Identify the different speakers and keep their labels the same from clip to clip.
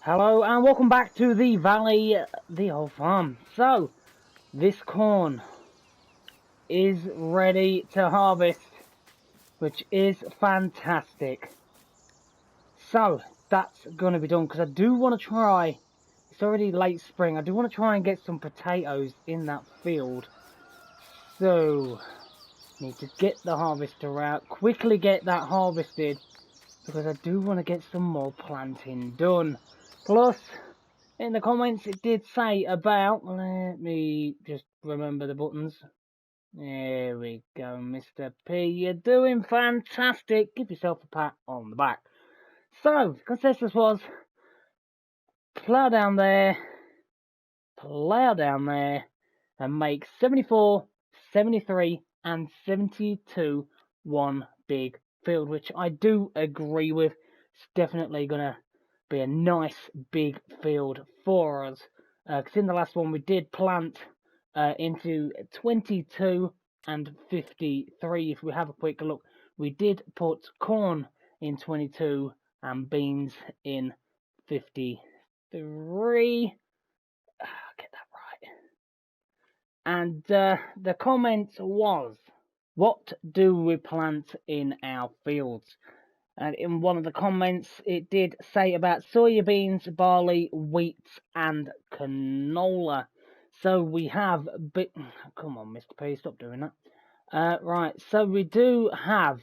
Speaker 1: Hello and welcome back to the Valley, the old farm. So, this corn is ready to harvest, which is fantastic. So, that's going to be done because I do want to try, it's already late spring, I do want to try and get some potatoes in that field. So, need to get the harvester out, quickly get that harvested, because I do want to get some more planting done. Plus, in the comments it did say about, let me just remember the buttons. There we go, Mr. P. You're doing fantastic. Give yourself a pat on the back. So, the consensus was plough down there, and make 74, 73, and 72 one big field, which I do agree with. It's definitely going to be a nice big field for us. Because in the last one we did plant into 22 and 53. If we have a quick look, we did put corn in 22 and beans in 53. Get that right. And the comment was, what do we plant in our fields? And in one of the comments, it did say about soybeans, barley, wheat, and canola. So we have come on, Mr. P, stop doing that. Right, so we do have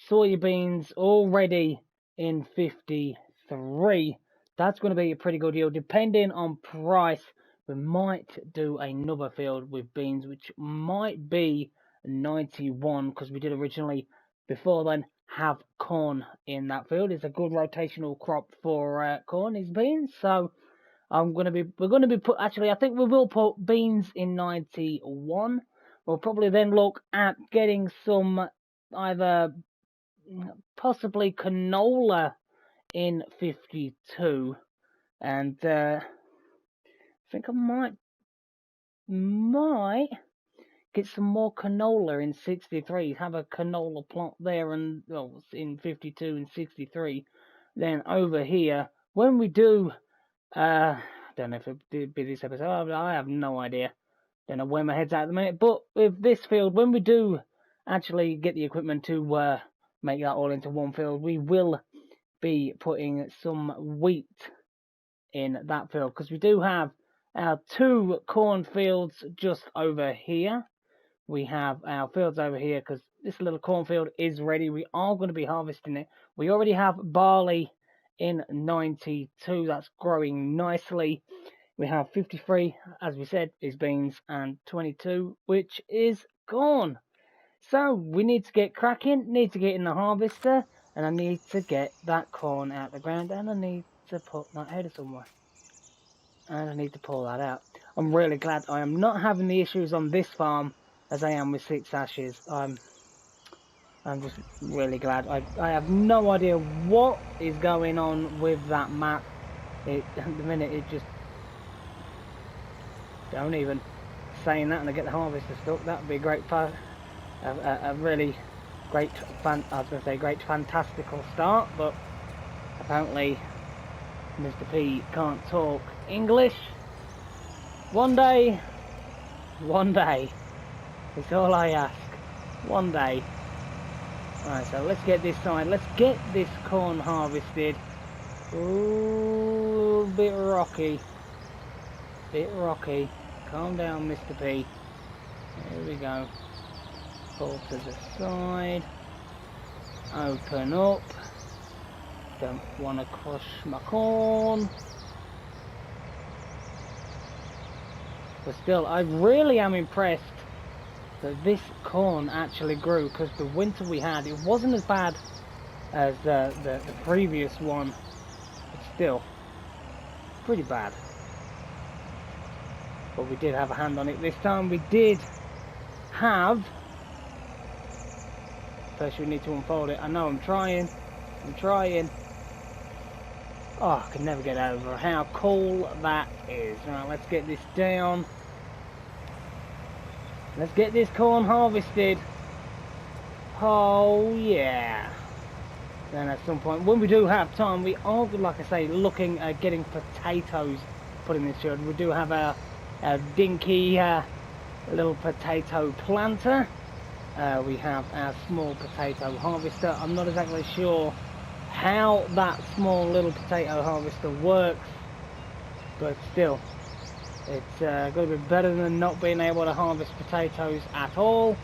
Speaker 1: soybeans already in 53. That's going to be a pretty good yield. Depending on price, we might do another field with beans, which might be 91, because we did originally, before then, have corn in that field. It's a good rotational crop for corn is beans. So we're going to be actually I think we will put beans in 91. We'll probably then look at getting some either possibly canola in 52, and I think I might get some more canola in 63, have a canola plot there, and well, in 52 and 63. Then over here, when we do, I don't know if it did be this episode, I have no idea. Don't know where my head's at the minute, but with this field, when we do actually get the equipment to make that all into one field, we will be putting some wheat in that field, because we do have our 2 cornfields just over here. We have our fields over here, because this little cornfield is ready. We are going to be harvesting it. We already have barley in 92. That's growing nicely. We have 53, as we said, is beans, and 22, which is corn. So we need to get cracking, need to get in the harvester, and I need to get that corn out the ground, and I need to put that header somewhere. And I need to pull that out. I'm really glad I am not having the issues on this farm as I am with 6 ashes. I'm just really glad. I have no idea what is going on with that map. At the minute it just don't even saying that, and I get the harvester stuck. That would be a great a really great I was going to say great fantastical start, but apparently Mr. P can't talk English. One day, it's all I ask. One day. Right, so let's get this side. Let's get this corn harvested. Ooh, bit rocky. Calm down, Mr. P. Here we go. Pull to the side. Open up. Don't want to crush my corn. But still, I really am impressed that this corn actually grew, because the winter we had, it wasn't as bad as the previous one, but still pretty bad. But we did have a hand on it this time. We did have, first we need to unfold it. I know I'm trying. Oh, I can never get over how cool that is. Right, let's get this down. Let's get this corn harvested. Oh yeah. then at some point, when we do have time, we are, like I say, looking at getting potatoes put in this field. We do have our dinky little potato planter. We have our small potato harvester. I'm not exactly sure how that small little potato harvester works, but still, it's going to be better than not being able to harvest potatoes at all,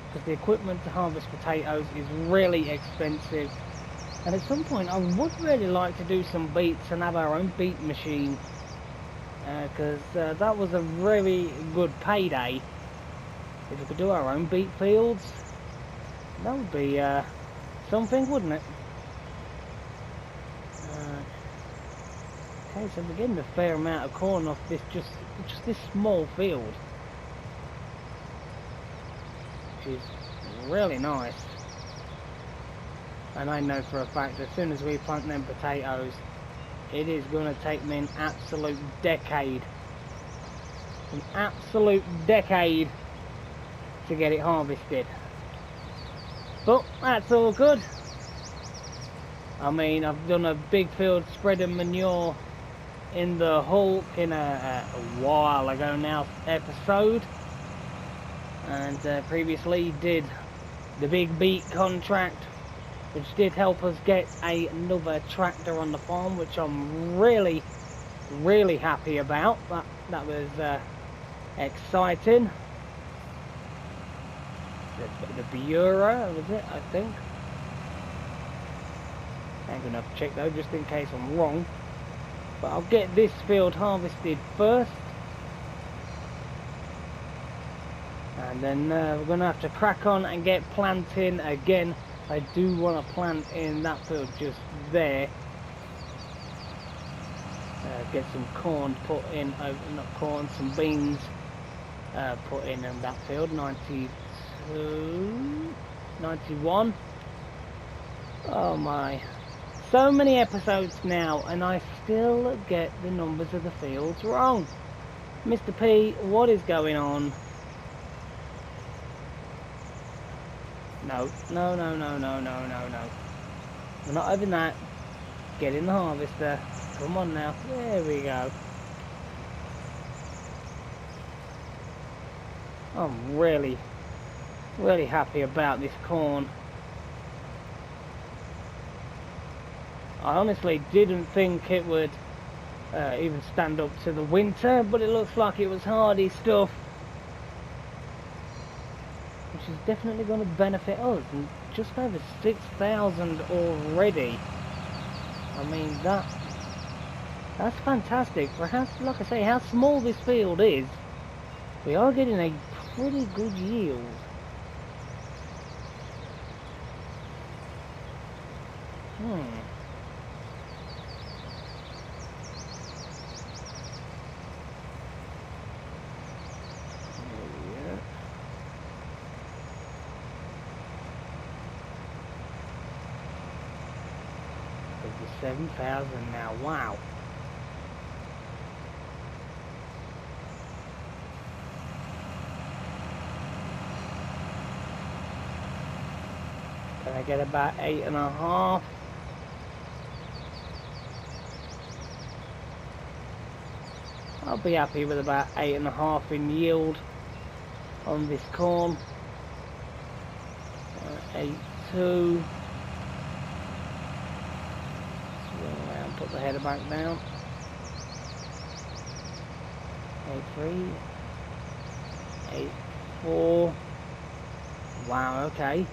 Speaker 1: because the equipment to harvest potatoes is really expensive. And at some point I would really like to do some beets and have our own beet machine, because that was a really good payday. If we could do our own beet fields, that would be something, wouldn't it? Okay, so we're getting a fair amount of corn off this just this small field, which is really nice. And I know for a fact, as soon as we plant them potatoes, it is going to take me an absolute decade to get it harvested. But that's all good. I mean, I've done a big field spreading manure in the Hulk in a while ago now episode, and previously did the big beet contract, which did help us get another tractor on the farm, which I'm really happy about. That was exciting. The Bureau, was it, I think? I'm gonna have to check though, just in case I'm wrong. But I'll get this field harvested first, and then we're gonna have to crack on and get planting again. I do want to plant in that field just there. Get some corn put in, not corn, some beans put in that field. 92, 91. Oh my. So many episodes now, and I still get the numbers of the fields wrong. Mr. P, what is going on? No. We're not having that. Get in the harvester. Come on now. There we go. I'm really happy about this corn. I honestly didn't think it would even stand up to the winter, but it looks like it was hardy stuff, which is definitely going to benefit us. And just over 6,000 already. I mean, that's fantastic. For how, like I say, how small this field is, we are getting a pretty good yield. Over 7,000 now. Wow. Can I get about 8.5? I'll be happy with about 8.5 in yield on this corn. 8.2. Swing around, put the header back down. 8.3. 8.4. Wow, okay.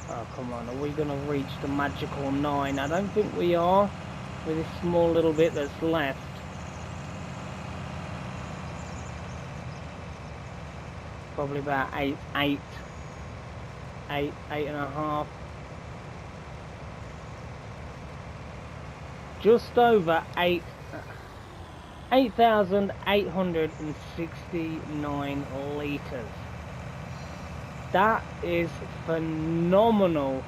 Speaker 1: Oh, come on, are we going to reach the magical 9? I don't think we are, with this small little bit that's left. Probably about 8.5. Just over 8,869 litres. That is phenomenal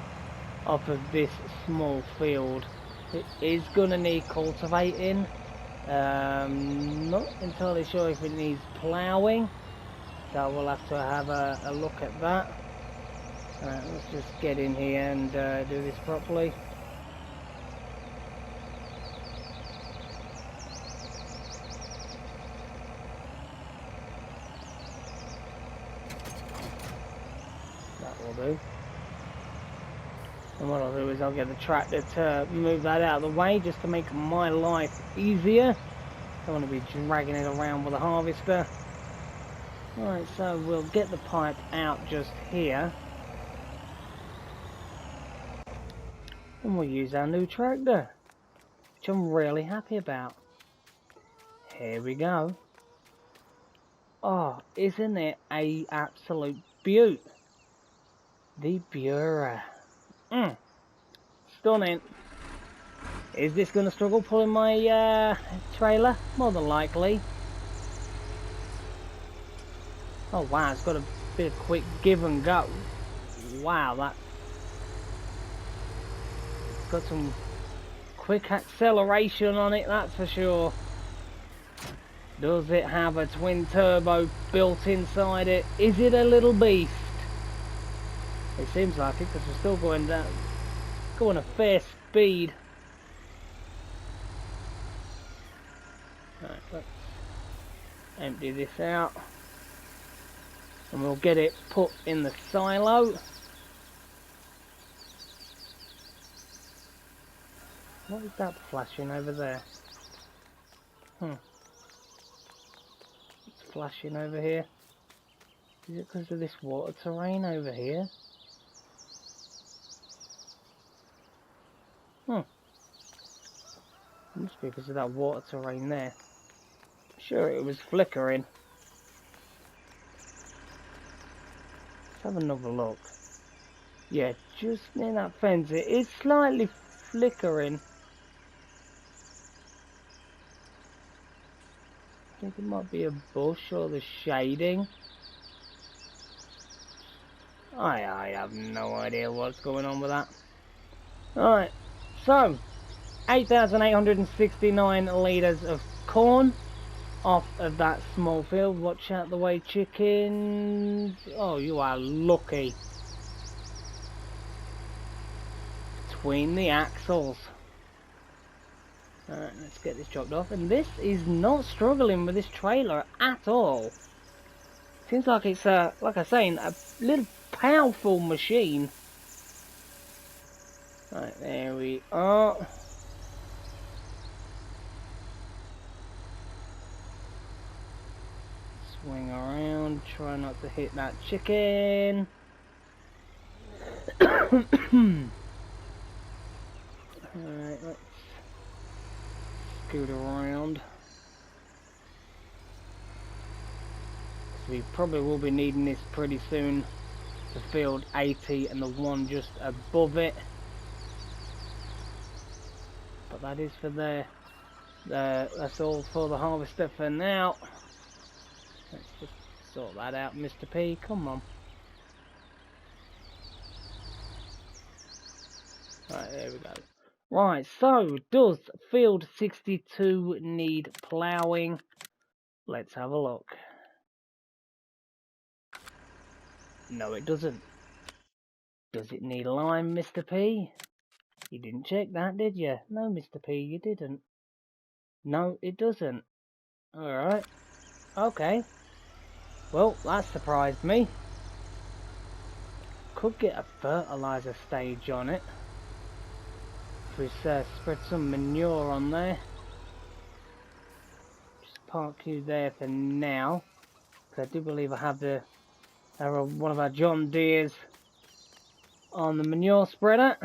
Speaker 1: off of this small field. It is going to need cultivating. Not entirely sure if it needs ploughing, so we'll have to have a look at that. Alright, let's just get in here and do this properly. That will do. And what I'll do is I'll get the tractor to move that out of the way just to make my life easier. Don't want to be dragging it around with a harvester. Alright, so we'll get the pipe out just here. And we'll use our new tractor, which I'm really happy about. Here we go. Oh, isn't it a absolute beaut? The Bureau. Stunning. Is this going to struggle pulling my trailer? More than likely. Oh wow, it's got a bit of quick give and go. Wow, that's got some quick acceleration on it, that's for sure. Does it have a twin turbo built inside it? Is it a little beast? It seems like it, because we're still going down, going a fair speed. Right, let's empty this out, and we'll get it put in the silo. What is that flashing over there? It's flashing over here. Is it because of this water terrain over here? Must be because of that water terrain there. Sure, it was flickering. Let's have another look. Yeah, just near that fence, it is slightly flickering. I think it might be a bush or the shading. I have no idea what's going on with that. Alright, so 8,869 litres of corn off of that small field. Watch out the way, chickens. Oh, you are lucky. Between the axles. Alright, let's get this chopped off. And this is not struggling with this trailer at all. Seems like it's, like I was saying, a little powerful machine. Right, there we are. Swing around, try not to hit that chicken. Alright, let's scoot around. We probably will be needing this pretty soon to field 80 and the one just above it. But that is for that's all for the harvester for now. Let's just sort that out, Mr. P, come on. Right, there we go. Right, so does field 62 need ploughing? Let's have a look. No, it doesn't. Does it need lime, Mr. P? You didn't check that, did you? No, Mr. P, you didn't. No, it doesn't. Alright. Okay. Well, that surprised me. Could get a fertilizer stage on it. If we spread some manure on there. Just park you there for now. Because I do believe I have one of our John Deeres on the manure spreader.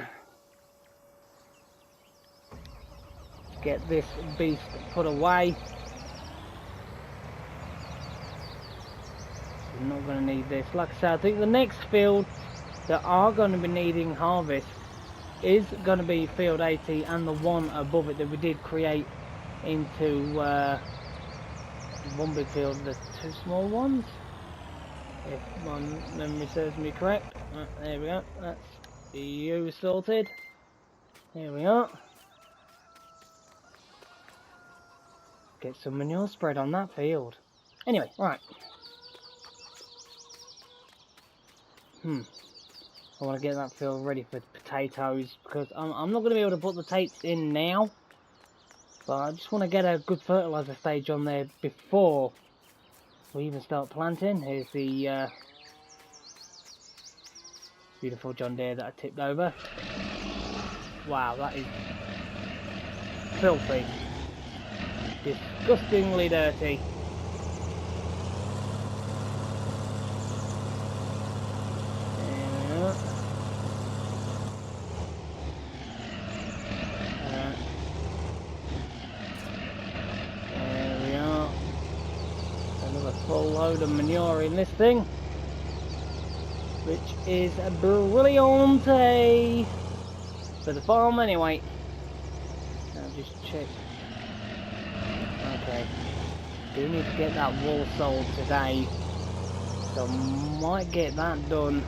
Speaker 1: Let's get this beast put away. We're not going to need this. Like I said, I think the next field that are going to be needing harvest is going to be field 80 and the one above it that we did create into one big field, the two small ones, if my memory serves me correct. Right, there we go, that's you sorted. Here we are. Get some manure spread on that field. Anyway, right. I want to get that field ready for potatoes, because I'm not going to be able to put the tates in now, but I just want to get a good fertilizer stage on there before we even start planting. Here's the beautiful John Deere that I tipped over. Wow, that is filthy. Disgustingly dirty. There we are. Another full load of manure in this thing, which is a brilliant for the farm anyway. I'll just check. Okay, do need to get that wool sold today, so might get that done.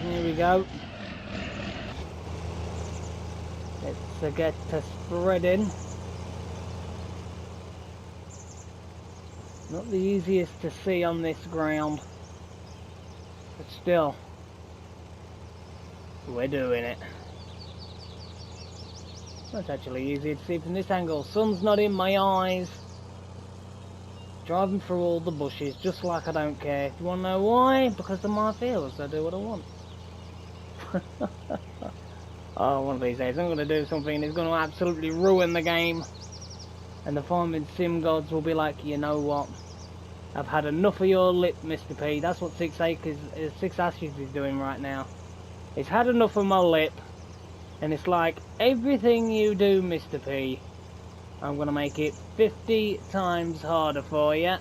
Speaker 1: Here we go. Let's get to spreading. Not the easiest to see on this ground, but still, we're doing it. That's actually easier to see from this angle. Sun's not in my eyes. Driving through all the bushes just like I don't care. Do you want to know why? Because of my fields. I do what I want. Oh, one of these days I'm going to do something that's going to absolutely ruin the game. And the farming sim gods will be like, you know what? I've had enough of your lip, Mr. P. That's what 6 Ashes is doing right now. It's had enough of my lip. And it's like, everything you do, Mr. P, I'm going to make it 50 times harder for you.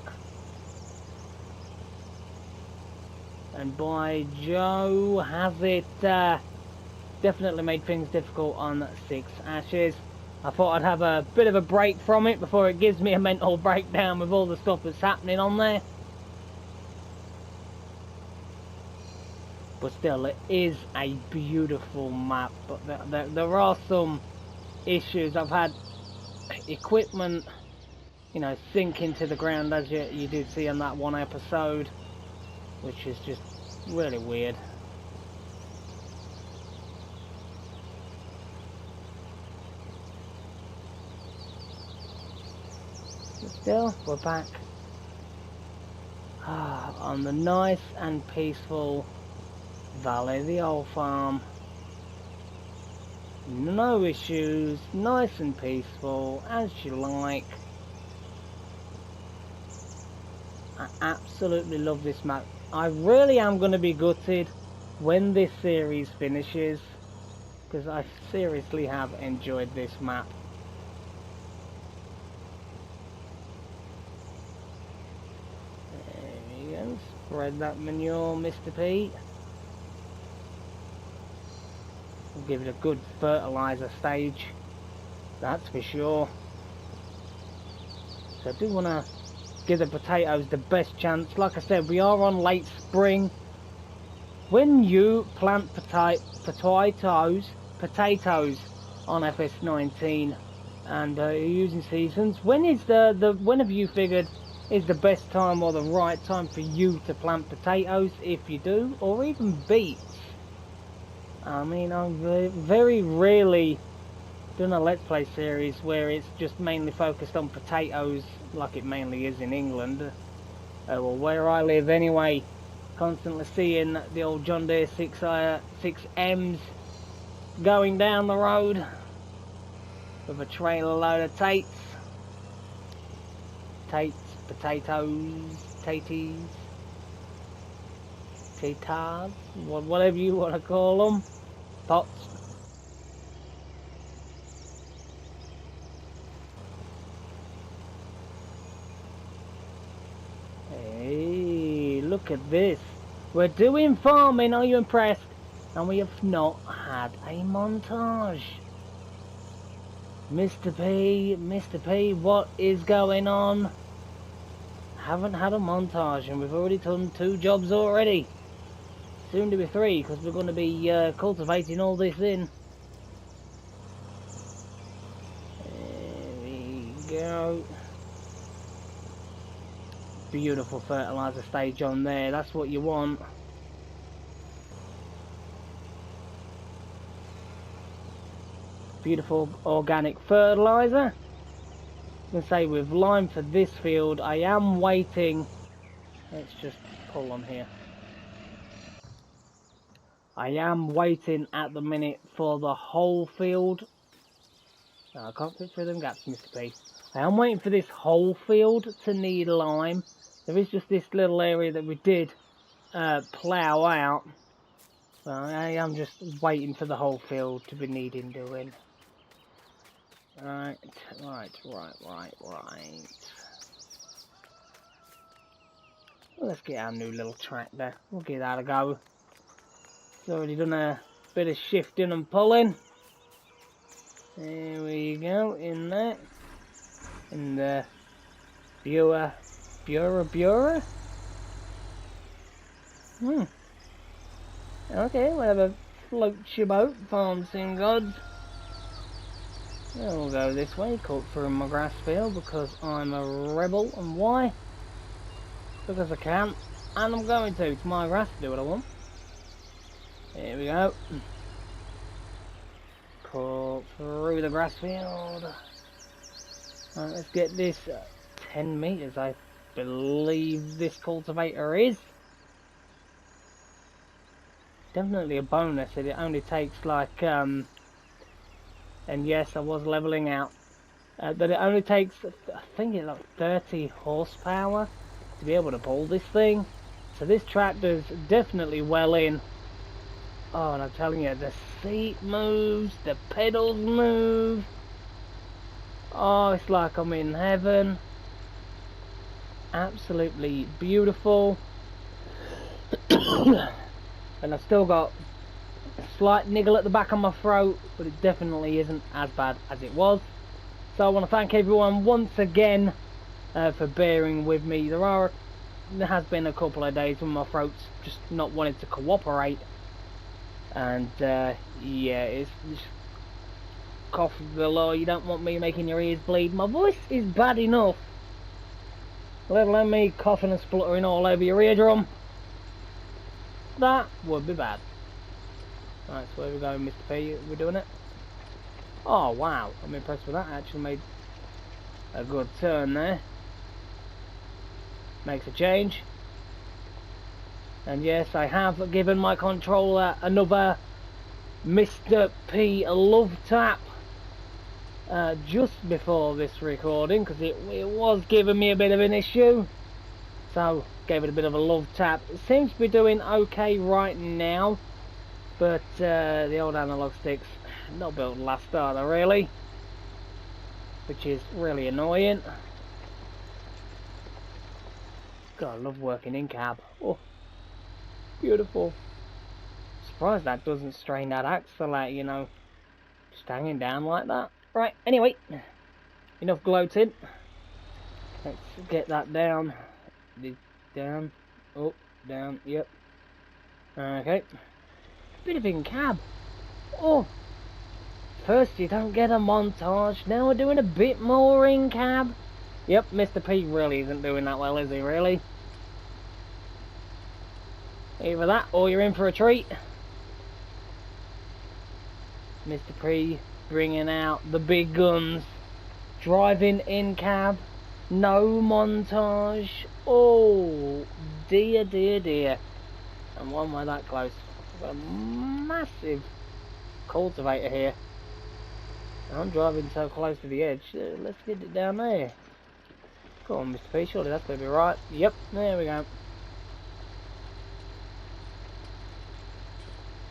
Speaker 1: And by Joe, has it definitely made things difficult on 6 Ashes. I thought I'd have a bit of a break from it before it gives me a mental breakdown with all the stuff that's happening on there. But still, it is a beautiful map. But there are some issues. I've had equipment, you know, sink into the ground, as you did see on that one episode, which is just really weird. But still, we're back on the nice and peaceful Valley of the Old Farm. No issues, nice and peaceful, as you like. I absolutely love this map. I really am going to be gutted when this series finishes, because I seriously have enjoyed this map. There we go, spread that manure, Mr. P. We'll give it a good fertilizer stage, that's for sure. So I do want to give the potatoes the best chance. Like I said, we are on late spring. When you plant potatoes on FS19 and you're using seasons, when have you figured is the best time or the right time for you to plant potatoes, if you do, or even beets? I mean, I'm very rarely done a Let's Play series where it's just mainly focused on potatoes, like it mainly is in England. Well, where I live anyway, constantly seeing the old John Deere 6Ms going down the road with a trailer load of tates, potatoes, taties, tatars, whatever you want to call them, pots. Hey, look at this. We're doing farming, are you impressed? And we have not had a montage. Mr. P, what is going on? Haven't had a montage, and we've already done 2 jobs already. Soon to be 3, because we're going to be cultivating all this in. There we go. beautiful fertilizer stage on there. That's what you want. Beautiful organic fertilizer. I'm going to say with lime for this field, I am waiting. Let's just pull on here. I am waiting at the minute for the whole field. No, I can't fit through them gaps, Mr. P. I am waiting for this whole field to need lime. There is just this little area that we did plough out. Well, I am just waiting for the whole field to be needing doing. Right. Let's get our new little tractor. We'll give that a go. It's already done a bit of shifting and pulling. There we go, in there. In the Bura. Okay, whatever floats your boat, farm sim gods. We'll go this way, cut through my grass field because I'm a rebel. And why? Because I can, and I'm going to. It's my grass to do what I want. Here we go. Cut through the grass field. Right, let's get this 10 meters, I believe this cultivator is. Definitely a bonus that it only takes like, and yes, I was leveling out, that it only takes, I think it's like 30 horsepower to be able to pull this thing. So this tractor's definitely well in. Oh, and I'm telling you, the seat moves, the pedals move. Oh, it's like I'm in heaven. Absolutely beautiful. And I've still got a slight niggle at the back of my throat, but it definitely isn't as bad as it was. So I want to thank everyone once again for bearing with me. There has been a couple of days when my throat's just not wanted to cooperate. And yeah, it's just cough galore. You don't want me making your ears bleed. My voice is bad enough, let alone me coughing and spluttering all over your eardrum. That would be bad. Right, so where we going, Mr. P? We're doing it. Oh wow, I'm impressed with that. Actually made a good turn there. Makes a change. And yes, I have given my controller another Mr. P love tap just before this recording, because it was giving me a bit of an issue. So, gave it a bit of a love tap. It seems to be doing okay right now, but the old analog sticks, not built to last, are they really? Which is really annoying. God, I love working in cab. Oh, beautiful. Surprised that doesn't strain that axle, you know, just hanging down like that. Right, anyway, enough gloating. Let's get that down. Down, up, down, yep. Okay. Bit of in cab. Oh, first you don't get a montage, now we're doing a bit more in cab. Yep, Mr. P really isn't doing that well, is he, really? Either that, or you're in for a treat. Mr. P bringing out the big guns. Driving in cab. No montage. Oh, dear, dear, dear. And one way that close. I've got a massive cultivator here. I'm driving so close to the edge. Let's get it down there. Come on, Mr. P. Surely that's going to be right. Yep, there we go.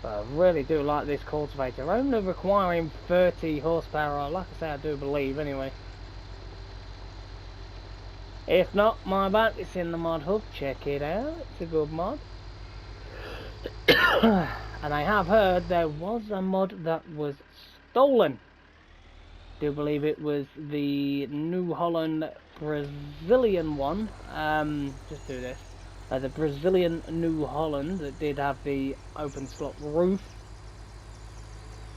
Speaker 1: But I really do like this cultivator. Only requiring 30 horsepower. Like I say, I do believe anyway. If not, my bad, it's in the mod hub. Check it out. It's a good mod. And I have heard there was a mod that was stolen. Do believe it was the New Holland Brazilian one. Just do this. The Brazilian New Holland that did have the open slot roof.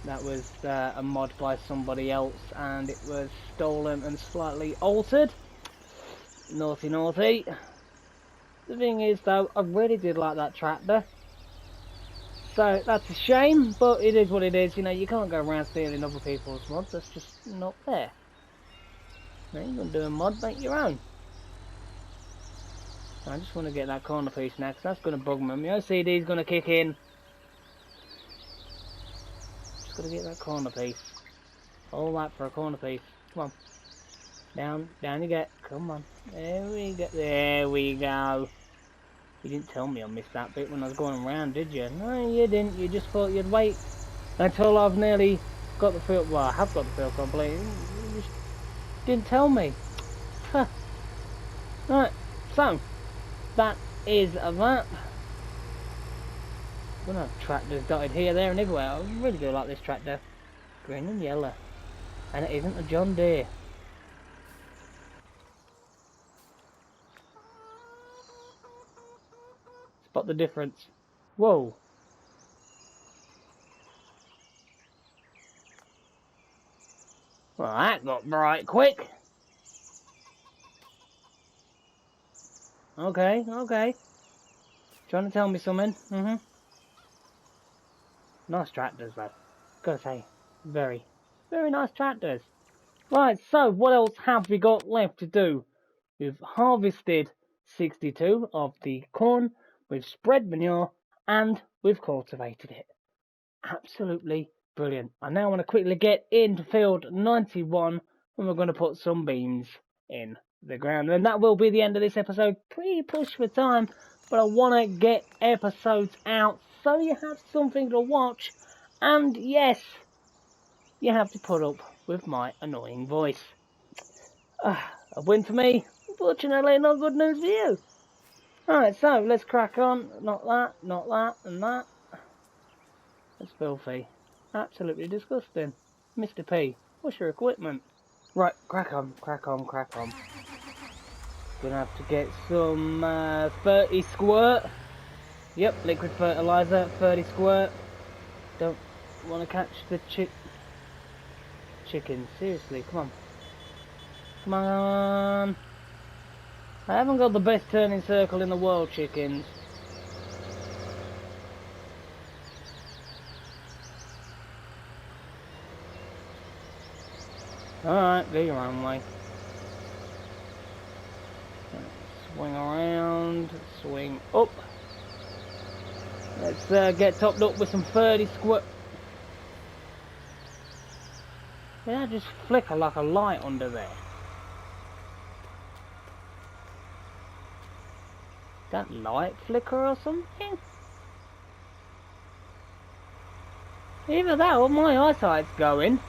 Speaker 1: That was a mod by somebody else, and it was stolen and slightly altered. Naughty, naughty. The thing is, though, I really did like that tractor. So that's a shame, but it is what it is. You know, you can't go around stealing other people's mods. That's just not fair. No, you're gonna do a mod, make your own. I just want to get that corner piece now, because that's gonna bug me. My OCD's gonna kick in. Just gotta get that corner piece. All that for a corner piece. Come on. Down, down you get. Come on. There we go. There we go. You didn't tell me I missed that bit when I was going around, did you? No, you didn't. You just thought you'd wait until I've nearly got the field. Well, I have got the field complete. You just didn't tell me. Huh. Right. So that is that. We're gonna have tractors dotted here, there, and everywhere. I really do like this tractor. Green and yellow. And it isn't a John Deere. Spot the difference. Whoa. Well, that got bright quick. Okay, okay. Trying to tell me something. Nice tractors, though. Gotta say, very, very nice tractors. Right, so what else have we got left to do? We've harvested 62 of the corn, we've spread manure, and we've cultivated it. Absolutely brilliant. I now want to quickly get into field 91, and we're going to put some beans in the ground. And that will be the end of this episode. Pretty push for time, but I want to get episodes out so you have something to watch. And yes, you have to put up with my annoying voice. A win for me, unfortunately not good news for you. Alright, so let's crack on. Not that, and that. That's filthy. Absolutely disgusting. Mr. P, what's your equipment? Right, crack on. Gonna have to get some 30 squirt. Yep, liquid fertilizer, 30 squirt. Don't want to catch the chicken. Seriously, come on. Come on. I haven't got the best turning circle in the world, chickens. Alright, go your own way. Swing around, swing up. Let's get topped up with some 30 squirt. Did that just flicker like a light under there? That light flicker or something? Either that or my eyesight's going.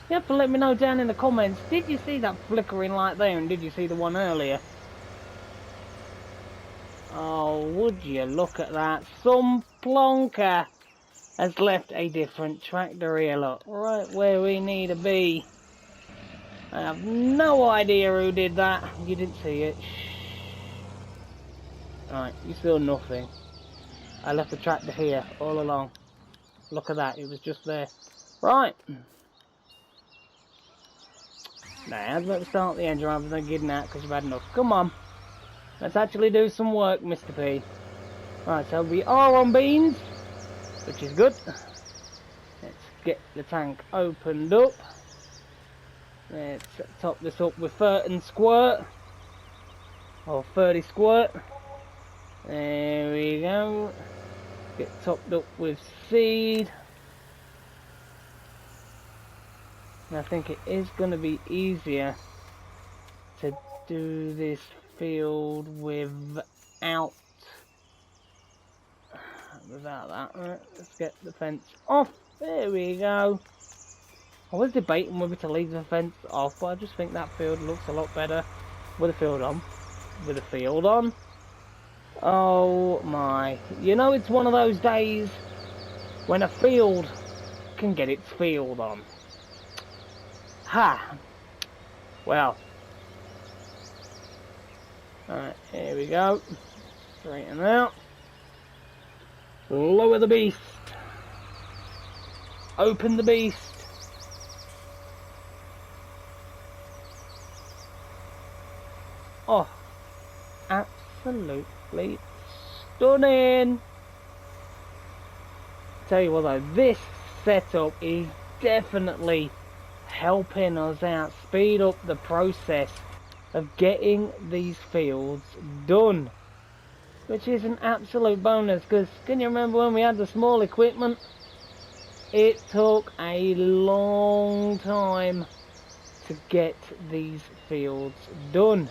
Speaker 1: You have to let me know down in the comments, did you see that flickering light there and did you see the one earlier? Oh, would you look at that. Some plonker has left a different tractor here, look. Right where we need to be. I have no idea who did that. You didn't see it. Shh. Right, you saw nothing. I left the tractor here all along. Look at that, it was just there. Right. Now, I'd better start the engine rather than getting out because you've had enough. Come on. Let's actually do some work, Mr. P. Right, so we are on beans, which is good. Let's get the tank opened up. Let's top this up with 30 squirt. Or 30 squirt. There we go. Get topped up with seed. And I think it is going to be easier to do this field without that. Right, let's get the fence off. There we go. I was debating whether to leave the fence off, but I just think that field looks a lot better with the field on. With the field on. Oh my. You know, it's one of those days when a field can get its field on. Ha! Well. Alright, here we go. Straighten out. Lower the beast. Open the beast. Oh, absolutely stunning. Tell you what though, this setup is definitely helping us out, speed up the process of getting these fields done, which is an absolute bonus. Because can you remember when we had the small equipment? It took a long time to get these fields done.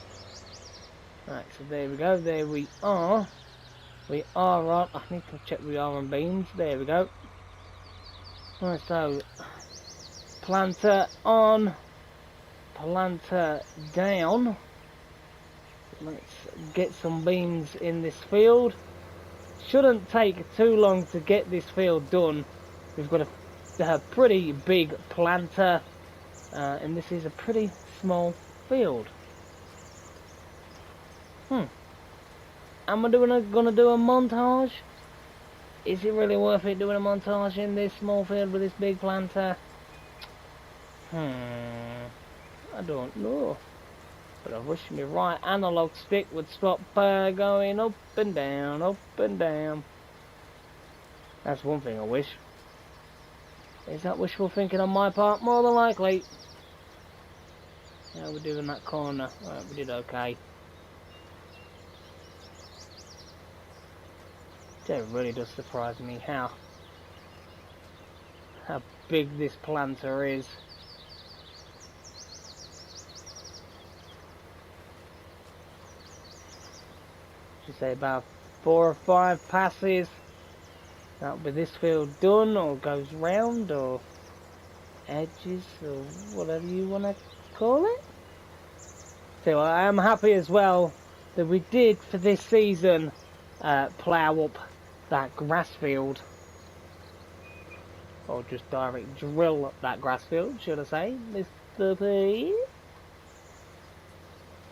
Speaker 1: Right, so there we go, there we are. We are on, I need to check we are on beans, there we go. Right, so planter on, planter down. Let's get some beans in this field. Shouldn't take too long to get this field done. We've got a pretty big planter, and this is a pretty small field. Am I gonna do a montage? Is it really worth it doing a montage in this small field with this big planter? I don't know. But I wish my right analog stick would stop going up and down, up and down. That's one thing I wish. Is that wishful thinking on my part? More than likely. How we do in that corner? Right, we did okay. It really does surprise me how big this planter is. Should say about 4 or 5 passes. That'll be this field done, or goes round, or edges, or whatever you want to call it. So I am happy as well that we did for this season plough up that grass field, or just direct drill up that grass field, should I say, Mr. P.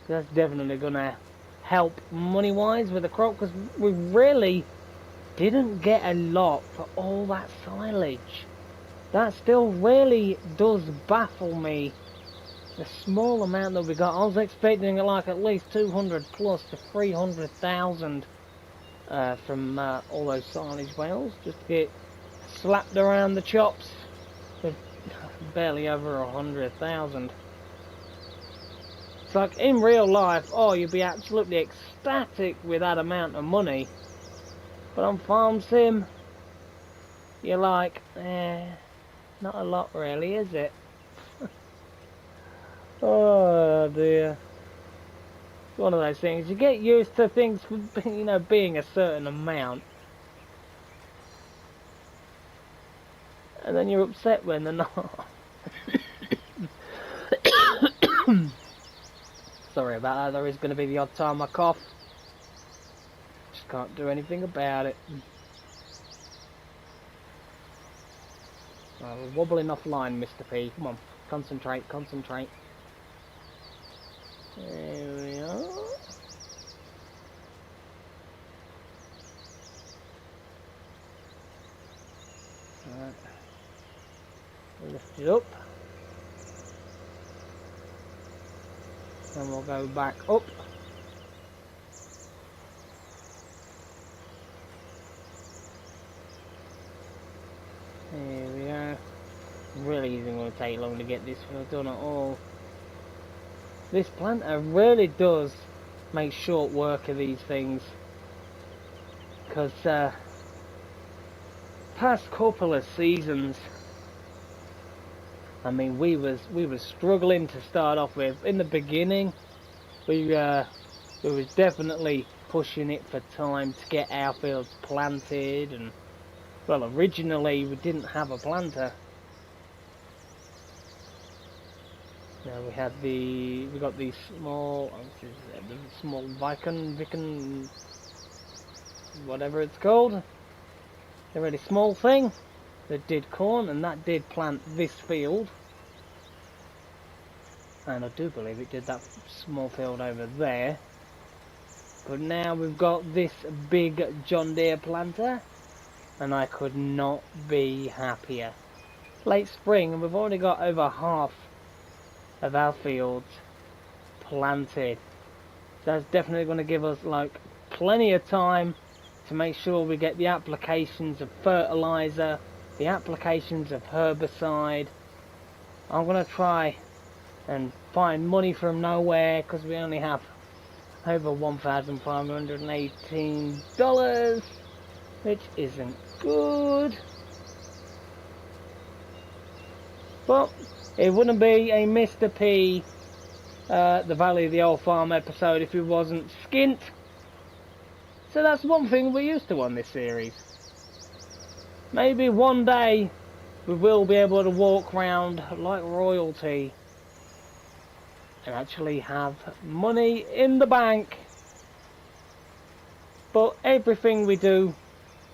Speaker 1: That's definitely gonna help money wise with the crop, because we really didn't get a lot for all that silage. That still really does baffle me, the small amount that we got. I was expecting like at least 200 plus to 300,000 from all those silage bales, just to get slapped around the chops with barely over 100,000. It's like in real life, oh, you'd be absolutely ecstatic with that amount of money, but on farm sim, you're like, not a lot really, is it? Oh dear. It's one of those things, you get used to things, you know, being a certain amount, and then you're upset when they're not. Sorry about that, there is going to be the odd time I cough. Just can't do anything about it. Oh, we're wobbling offline, Mr. P. Come on, concentrate, concentrate. There we are. Alright. Lift it up. Then we'll go back up. There we are. Really isn't going to take long to get this done at all. This planter really does make short work of these things, because past couple of seasons, I mean, we was struggling to start off with. In the beginning, we was definitely pushing it for time to get our fields planted, and well, originally we didn't have a planter. Now we got these small, Viken, whatever it's called, a really small thing that did corn, and that did plant this field, and I do believe it did that small field over there. But now we've got this big John Deere planter, and I could not be happier. Late spring, and we've already got over half of our fields planted. So that's definitely going to give us like plenty of time to make sure we get the applications of fertilizer, the applications of herbicide. I'm going to try and find money from nowhere because we only have over $1,518, which isn't good. But it wouldn't be a Mr. P, the Valley of the Old Farm episode if it wasn't skint. So that's one thing we're used to on this series. Maybe one day we will be able to walk around like royalty and actually have money in the bank. But everything we do,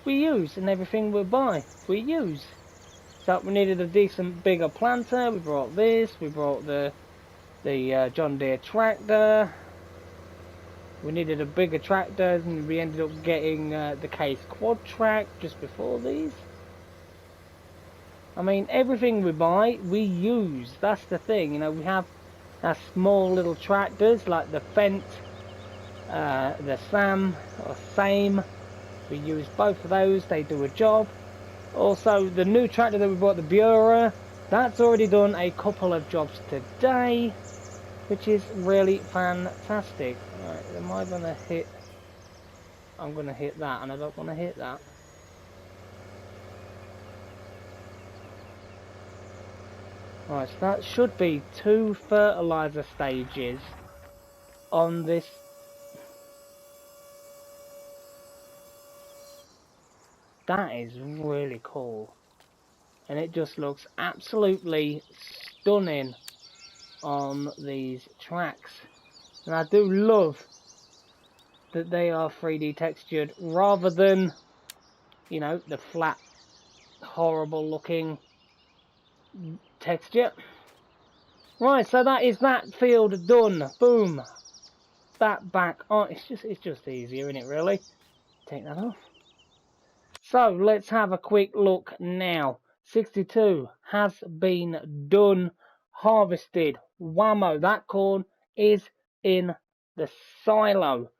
Speaker 1: we use, and everything we buy, we use. So we needed a decent bigger planter. We brought this. We brought the John Deere tractor. We needed a bigger tractor, and we ended up getting the Case Quad Track just before these. I mean, everything we buy, we use. That's the thing, you know. We have our small little tractors like the Fendt, the Sam or Same. We use both of those. They do a job. Also, the new tractor that we bought, the Bureau, that's already done a couple of jobs today, which is really fantastic. Right, am I going to hit? I'm going to hit that, and I don't want to hit that. Right, so that should be 2 fertilizer stages on this. That is really cool. And it just looks absolutely stunning on these tracks. And I do love that they are 3D textured rather than, you know, the flat, horrible looking texture. Right, so that is that field done. Boom. That back on. It's just easier, isn't it, really? Take that off. So let's have a quick look now. 62 has been done, harvested. Whammo, that corn is in the silo.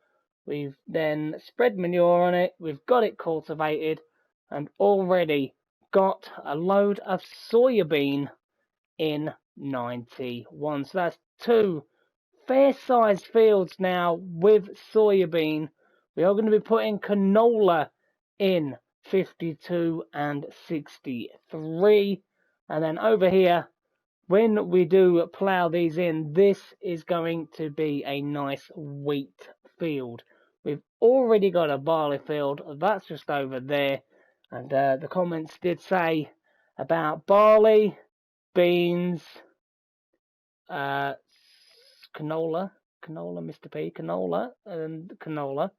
Speaker 1: We've then spread manure on it, we've got it cultivated, and already got a load of soybean in 91. So that's 2 fair-sized fields now with soybean. We are going to be putting canola in 52 and 63, and then over here, when we do plough these in, this is going to be a nice wheat field. We've already got a barley field, that's just over there, and the comments did say about barley, beans, canola, Mr. P, canola,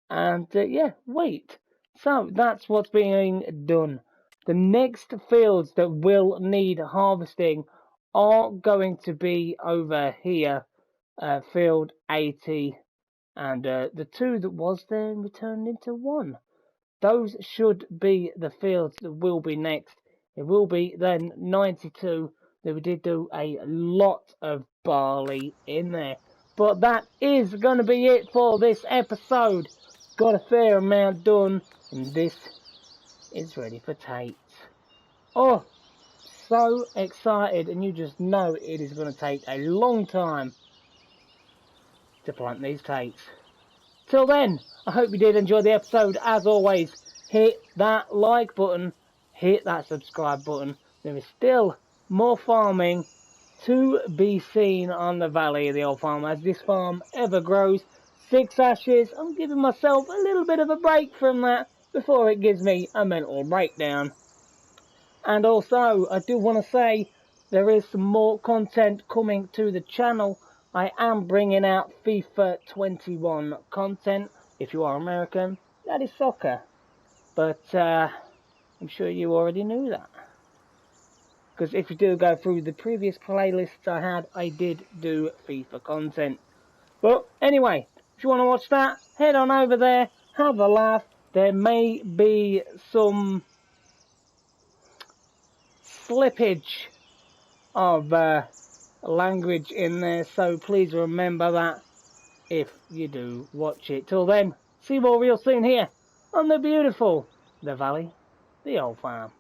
Speaker 1: and yeah, wheat. So that's what's being done. The next fields that will need harvesting are going to be over here, field 80, and the 2 that was there returned into 1. Those should be the fields that will be next. It will be then 92 that we did do a lot of barley in there. But that is going to be it for this episode. Got a fair amount done, and this is ready for Tates. Oh, so excited, and you just know it is going to take a long time to plant these Tates. Till then, I hope you did enjoy the episode. As always, hit that like button, hit that subscribe button. There is still more farming to be seen on the Valley of the Old Farm as this farm ever grows. 6 ashes. I'm giving myself a little bit of a break from that before it gives me a mental breakdown. And also, I do want to say there is some more content coming to the channel. I am bringing out FIFA 21 content. If you are American, that is soccer. But I'm sure you already knew that. Because if you do go through the previous playlists I had, I did do FIFA content. But anyway, if you want to watch that, head on over there, have a laugh. There may be some slippage of language in there, so please remember that if you do watch it. Till then, See you all real soon here on the beautiful, the Valley, the Old Farm.